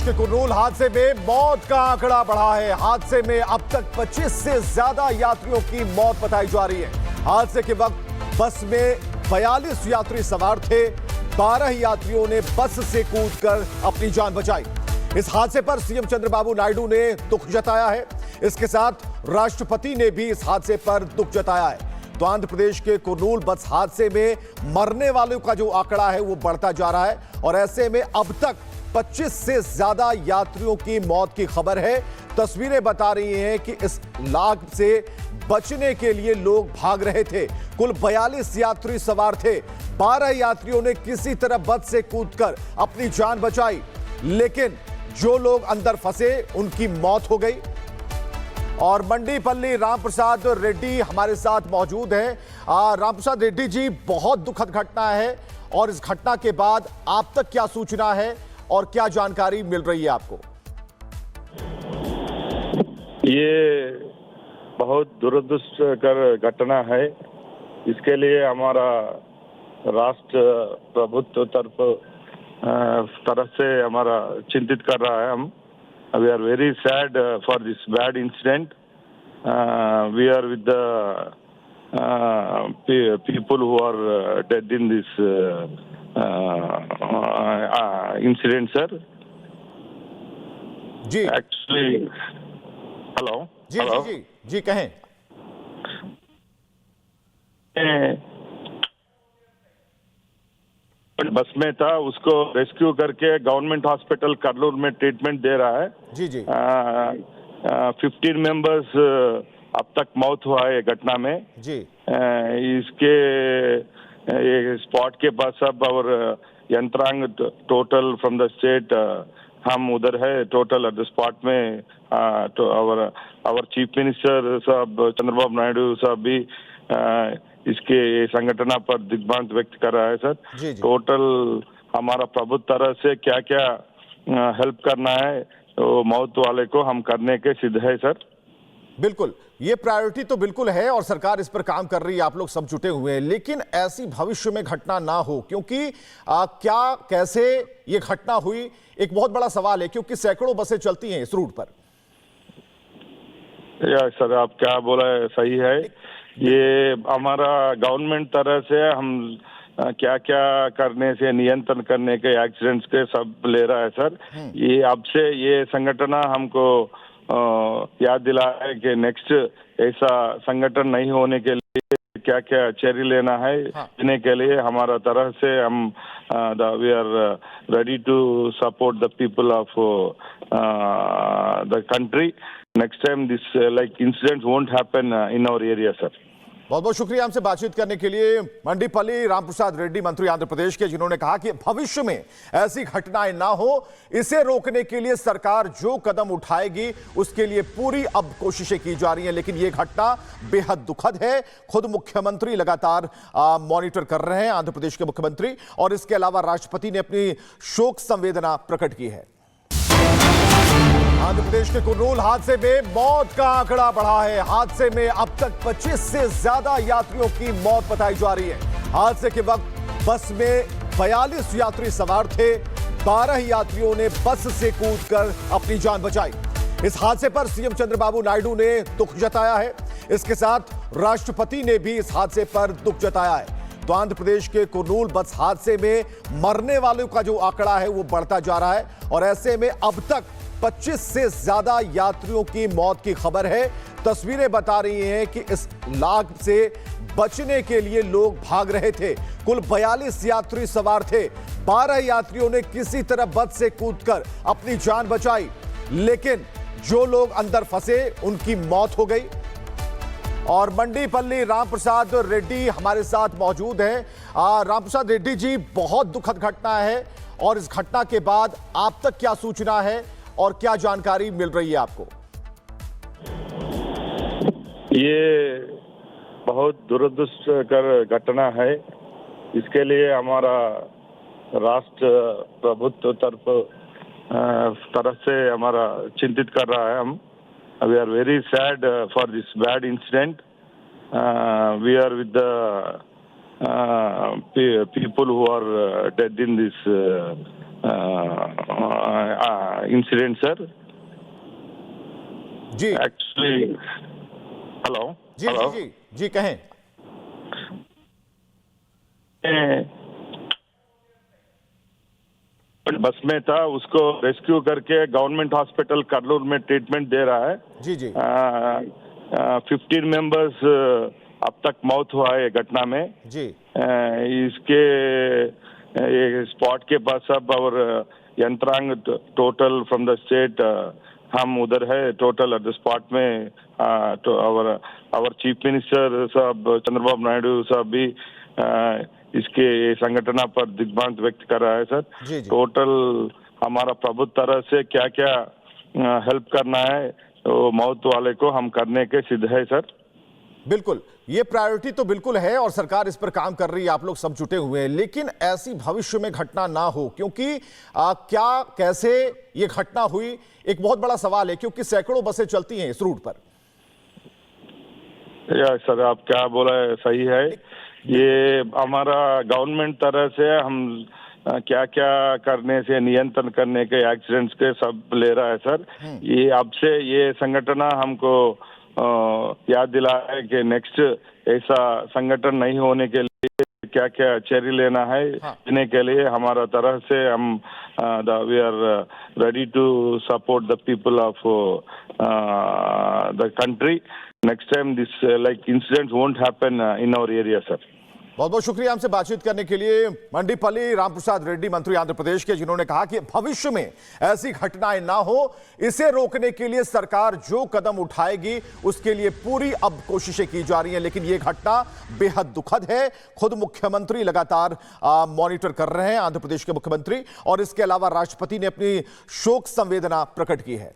प्रदेश के कुर्नूल हादसे में मौत का आंकड़ा बढ़ा है। हादसे में अब तक 25 से ज्यादा यात्रियों की मौत बताई जा रही है। हादसे के वक्त बस में 42 यात्री सवार थे। 12 यात्रियों ने बस से कूदकर अपनी जान बचाई। इस हादसे पर सीएम चंद्रबाबू नायडू ने दुख जताया है। इसके साथ राष्ट्रपति ने भी इस हादसे पर दुख जताया है। तो आंध्र प्रदेश के कुर्नूल बस हादसे में मरने वालों का जो आंकड़ा है वो बढ़ता जा रहा है और ऐसे में अब तक 25 से ज्यादा यात्रियों की मौत की खबर है। तस्वीरें बता रही हैं कि इस लाग से बचने के लिए लोग भाग रहे थे। कुल 42 यात्री सवार थे। 12 यात्रियों ने किसी तरह बस से कूदकर अपनी जान बचाई, लेकिन जो लोग अंदर फंसे उनकी मौत हो गई। और मंडीपल्ली रामप्रसाद रेड्डी हमारे साथ मौजूद हैं। रामप्रसाद रेड्डी जी, बहुत दुखद घटना है और इस घटना के बाद आप तक क्या सूचना है और क्या जानकारी मिल रही है आपको? ये बहुत दुरदृष्टकर घटना है। इसके लिए हमारा राष्ट्र प्रभुत्व तरफ से हमारा चिंतित कर रहा है। हम we are very sad for this bad incident. We are with the people who are dead in this incident, sir. जी actually, hello. जी hello? जी जी जी कहें। बस में था, उसको रेस्क्यू करके गवर्नमेंट हॉस्पिटल कर्नूल में ट्रीटमेंट दे रहा है। जी जी 15 मेंबर्स अब तक मौत हुआ है घटना में। जी इसके स्पॉट के पास सब और यंत्रांग टोटल फ्रॉम द स्टेट हम उधर है टोटल एट द स्पॉट में। तो आवर चीफ मिनिस्टर साहब चंद्रबाबू नायडू साहब भी इसके संगठन पर दिग्भ्रांत व्यक्त कर रहा है सर। जी जी टोटल हमारा प्रभुत्व तरह से क्या क्या हेल्प करना है तो मौत वाले को हम करने के सिद्ध है सर। बिल्कुल, ये प्रायोरिटी तो बिल्कुल है और सरकार इस पर काम कर रही है। आप लोग सब जुटे हुए हैं, लेकिन ऐसी भविष्य में घटना ना हो, क्योंकि क्या कैसे ये घटना हुई एक बहुत बड़ा सवाल है, क्योंकि सैकड़ों बसें चलती हैं इस रूट पर। या सर, आप क्या बोला है सही है। ये हमारा गवर्नमेंट तरह से हम क्या क्या करने से नियंत्रण करने के एक्सीडेंट्स के सब ले रहा है सर। ये अब से ये संगठन हमको याद दिला है कि नेक्स्ट ऐसा संगठन नहीं होने के लिए क्या क्या चर्या लेना है। लेने के लिए हमारा तरह से हम we are ready to support the people of the country. Next time this like incidents won't happen in our area sir. बहुत बहुत शुक्रिया हमसे बातचीत करने के लिए मंडीपल्ली रामप्रसाद रेड्डी, मंत्री आंध्र प्रदेश के, जिन्होंने कहा कि भविष्य में ऐसी घटनाएं ना हो, इसे रोकने के लिए सरकार जो कदम उठाएगी उसके लिए पूरी अब कोशिशें की जा रही हैं। लेकिन यह घटना बेहद दुखद है। खुद मुख्यमंत्री लगातार मॉनिटर कर रहे हैं, आंध्र प्रदेश के मुख्यमंत्री, और इसके अलावा राष्ट्रपति ने अपनी शोक संवेदना प्रकट की है। आंध्र प्रदेश के कुर्नूल हादसे में मौत का आंकड़ा बढ़ा है। हादसे में अब तक 25 से ज्यादा यात्रियों की मौत बताई जा रही है। हादसे के वक्त बस में 42 यात्री सवार थे। 12 यात्रियों ने बस से कूदकर अपनी जान बचाई। इस हादसे पर सीएम चंद्रबाबू नायडू ने दुख जताया है। इसके साथ राष्ट्रपति ने भी इस हादसे पर दुख जताया है। तो आंध्र प्रदेश के कुर्नूल बस हादसे में मरने वालों का जो आंकड़ा है वो बढ़ता जा रहा है और ऐसे में अब तक 25 से ज्यादा यात्रियों की मौत की खबर है। तस्वीरें बता रही हैं कि इस लाग से बचने के लिए लोग भाग रहे थे। कुल 42 यात्री सवार थे। 12 यात्रियों ने किसी तरह बस से कूदकर अपनी जान बचाई, लेकिन जो लोग अंदर फंसे उनकी मौत हो गई। और मंडीपल्ली रामप्रसाद रेड्डी हमारे साथ मौजूद हैं। रामप्रसाद रेड्डी जी, बहुत दुखद घटना है और इस घटना के बाद आप तक क्या सूचना है और क्या जानकारी मिल रही है आपको? ये बहुत दुरदृष्टकर घटना है। इसके लिए हमारा राष्ट्र प्रभुत्व तरफ से हमारा चिंतित कर रहा है। हम we are very sad for this bad incident. We are with the people who are dead in this incident sir ji actually hello ji जी जी जी कहें। बस में था, उसको रेस्क्यू करके गवर्नमेंट हॉस्पिटल कर्नूल में ट्रीटमेंट दे रहा है। जी जी 15 मेंबर्स अब तक मौत हुआ है घटना में। जी इसके स्पॉट के पास अब और यंत्रांग टोटल फ्रॉम द स्टेट हम उधर है टोटल एट द स्पॉट में। आवर चीफ मिनिस्टर साहब चंद्रबाबू नायडू साहब भी इसके संगठन पर दिग्भ्रांत व्यक्त कर रहा है सर। जी जी टोटल हमारा प्रभुत्व तरह से क्या क्या हेल्प करना है तो मौत वाले को हम करने के सिद्ध है सर। बिल्कुल, ये प्रायोरिटी तो बिल्कुल है और सरकार इस पर काम कर रही है, आप लोग सब जुटे हुए हैं, लेकिन ऐसी भविष्य में घटना ना हो, क्योंकि क्या कैसे ये घटना हुई एक बहुत बड़ा सवाल है, क्योंकि सैकड़ों बसें चलती हैं इस रूट पर। या सर आप क्या बोला है सही है। ये हमारा गवर्नमेंट तरह से हम क्या क्या करने से नियंत्रण करने के एक्सीडेंट्स के सब ले रहा है सर। ये अब से ये संगठन हमको याद दिला है कि नेक्स्ट ऐसा संगठन नहीं होने के लिए क्या क्या चेरी लेना है लेने के लिए हमारा तरह से हम we are ready to support the people of the country. Next time this like incidents won't happen in our area sir. बहुत बहुत शुक्रिया हमसे बातचीत करने के लिए मंडीपल्ली रामप्रसाद रेड्डी, मंत्री आंध्र प्रदेश के, जिन्होंने कहा कि भविष्य में ऐसी घटनाएं ना हो, इसे रोकने के लिए सरकार जो कदम उठाएगी उसके लिए पूरी अब कोशिशें की जा रही हैं, लेकिन यह घटना बेहद दुखद है। खुद मुख्यमंत्री लगातार मॉनिटर कर रहे हैं, आंध्र प्रदेश के मुख्यमंत्री, और इसके अलावा राष्ट्रपति ने अपनी शोक संवेदना प्रकट की है।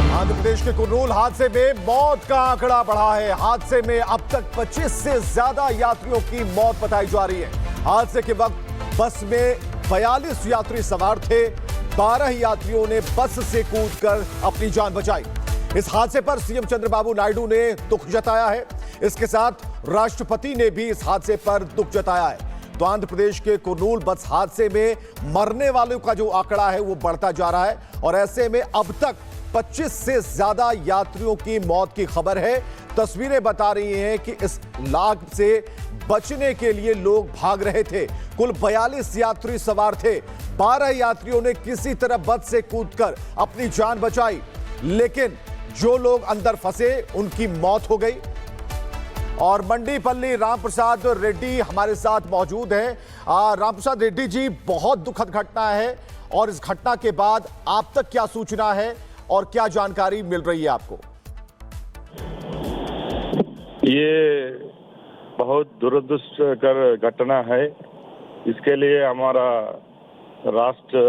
आंध्र प्रदेश के कुर्नूल हादसे में मौत का आंकड़ा बढ़ा है। हादसे में अब तक 25 से ज्यादा यात्रियों की मौत बताई जा रही है। हादसे के वक्त बस में 42 यात्री सवार थे। 12 यात्रियों ने बस से कूदकर अपनी जान बचाई। इस हादसे पर सीएम चंद्रबाबू नायडू ने दुख जताया है। इसके साथ राष्ट्रपति ने भी इस हादसे पर दुख जताया है। तो आंध्र प्रदेश के कुर्नूल बस हादसे में मरने वालों का जो आंकड़ा है वो बढ़ता जा रहा है, और ऐसे में अब तक 25 से ज्यादा यात्रियों की मौत की खबर है। तस्वीरें बता रही हैं कि इस लाग से बचने के लिए लोग भाग रहे थे। कुल 42 यात्री सवार थे। 12 यात्रियों ने किसी तरह बस से कूदकर अपनी जान बचाई, लेकिन जो लोग अंदर फंसे उनकी मौत हो गई। और मंडीपल्ली रामप्रसाद रेड्डी हमारे साथ मौजूद हैं। रामप्रसाद रेड्डी जी, बहुत दुखद घटना है, और इस घटना के बाद आप तक क्या सूचना है और क्या जानकारी मिल रही है आपको? ये बहुत दुरदृष्टकर घटना है। इसके लिए हमारा राष्ट्र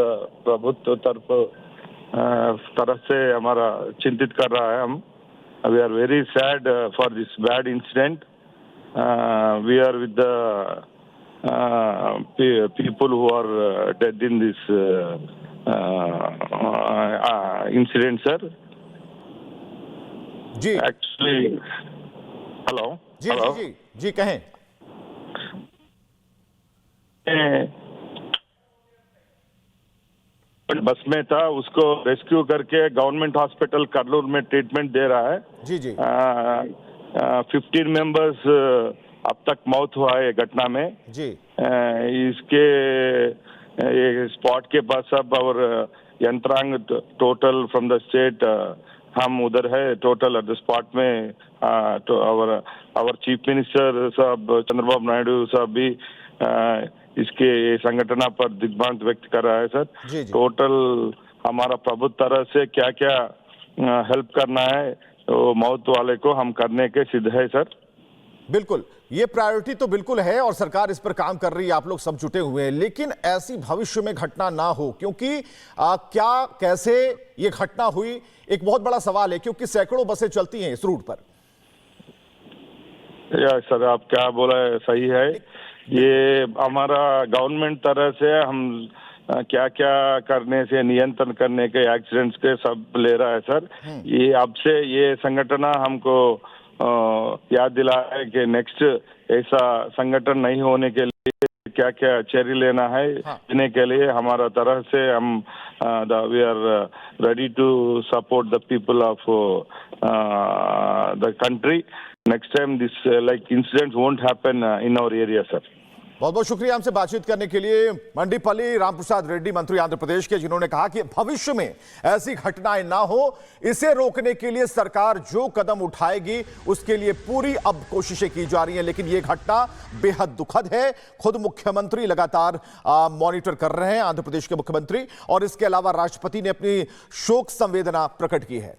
प्रभुत्व तरफ से हमारा चिंतित कर रहा है। हम we are very sad for this bad incident. We are with the people who are dead in this incident sir. जी actually hello जी hello? जी जी जी कहें। बस में था, उसको रेस्क्यू करके गवर्नमेंट हॉस्पिटल कर्नूल में ट्रीटमेंट दे रहा है। जी जी 15 मेंबर्स अब तक मौत हुआ है घटना में। जी इसके स्पॉट के पास अब और यंत्रांग टोटल फ्रॉम द स्टेट हम उधर है टोटल एट द स्पॉट में। आवर चीफ मिनिस्टर साहब चंद्रबाबू नायडू साहब भी इसके संगठन पर दिग्भ्रांत व्यक्त कर रहा है सर। जी जी टोटल हमारा प्रभुत्व तरह से क्या क्या हेल्प करना है तो मौत वाले को हम करने के सिद्ध है सर। बिल्कुल, ये प्रायोरिटी तो बिल्कुल है और सरकार इस पर काम कर रही है, आप लोग सब जुटे हुए हैं, लेकिन ऐसी भविष्य में घटना ना हो, क्योंकि क्या कैसे ये घटना हुई एक बहुत बड़ा सवाल है, क्योंकि सैकड़ों बसें चलती हैं इस रूट पर। या सर आप क्या बोला है सही है। ये हमारा गवर्नमेंट तरह से हम क्या क्या करने से नियंत्रण करने के एक्सीडेंट्स के सब ले रहा है सर। ये अब से ये संगठन हमको याद दिला है कि नेक्स्ट ऐसा संगठन नहीं होने के लिए क्या क्या चेरी लेना है इन्हें के लिए हमारा तरह से हम we are ready to support the people of the country. Next time this like incidents won't happen in our area sir. बहुत बहुत शुक्रिया हमसे बातचीत करने के लिए मंडीपल्ली रामप्रसाद रेड्डी, मंत्री आंध्र प्रदेश के, जिन्होंने कहा कि भविष्य में ऐसी घटनाएं ना हो, इसे रोकने के लिए सरकार जो कदम उठाएगी उसके लिए पूरी अब कोशिशें की जा रही हैं. लेकिन यह घटना बेहद दुखद है. खुद मुख्यमंत्री लगातार मॉनिटर कर रहे हैं, आंध्र प्रदेश के मुख्यमंत्री, और इसके अलावा राष्ट्रपति ने अपनी शोक संवेदना प्रकट की है.